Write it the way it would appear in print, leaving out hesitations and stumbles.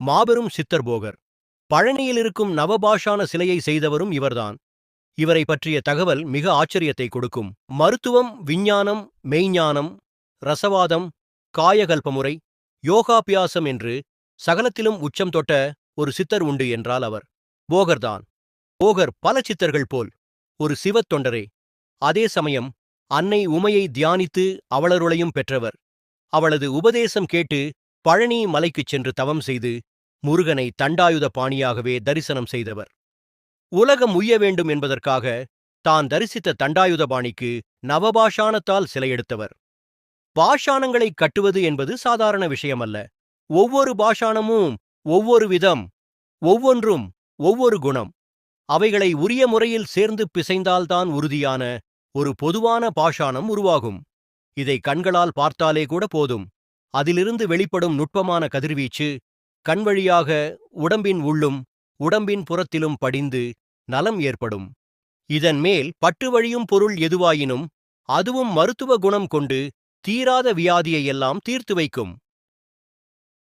மாபெரும் சித்தர் போகர். பழனியில் இருக்கும் நவபாஷான சிலையை செய்தவரும் இவர்தான். இவரை பற்றிய தகவல் மிக ஆச்சரியத்தை கொடுக்கும். மருத்துவம், விஞ்ஞானம், மெய்ஞானம், ரசவாதம், காயகல்பமுறை, யோகாபியாசம் என்று சகலத்திலும் உச்சம் தொட்ட ஒரு சித்தர் உண்டு என்றால் அவர் போகர்தான். போகர் பல சித்தர்கள் போல் ஒரு சிவத் தொண்டரே. அதே சமயம் அன்னை உமையை தியானித்து அவளருளையும் பெற்றவர். அவளது உபதேசம் கேட்டு பழனி மலைக்குச் சென்று தவம் செய்து முருகனை தண்டாயுத பாணியாகவே தரிசனம் செய்தவர். உலகம் உய்ய வேண்டும் என்பதற்காக தான் தரிசித்த தண்டாயுதபாணிக்கு நவபாஷாணத்தால் சிலையெடுத்தவர். பாஷாணங்களைக் கட்டுவது என்பது சாதாரண விஷயமல்ல. ஒவ்வொரு பாஷாணமும் ஒவ்வொரு விதம், ஒவ்வொன்றும் ஒவ்வொரு குணம். அவைகளை உரிய முறையில் சேர்ந்து பிசைந்தால்தான் உறுதியான ஒரு பொதுவான பாஷாணம் உருவாகும். இதை கண்களால் பார்த்தாலே கூட போதும். அதிலிருந்து வெளிப்படும் நுட்பமான கதிர்வீச்சு கண் வழியாக உடம்பின் உள்ளும் உடம்பின் புறத்திலும் படிந்து நலம் ஏற்படும். இதன் மேல் பட்டு வழியும் பொருள் எதுவாயினும் அதுவும் மருத்துவ குணம் கொண்டு தீராத வியாதியை எல்லாம் தீர்த்து வைக்கும்.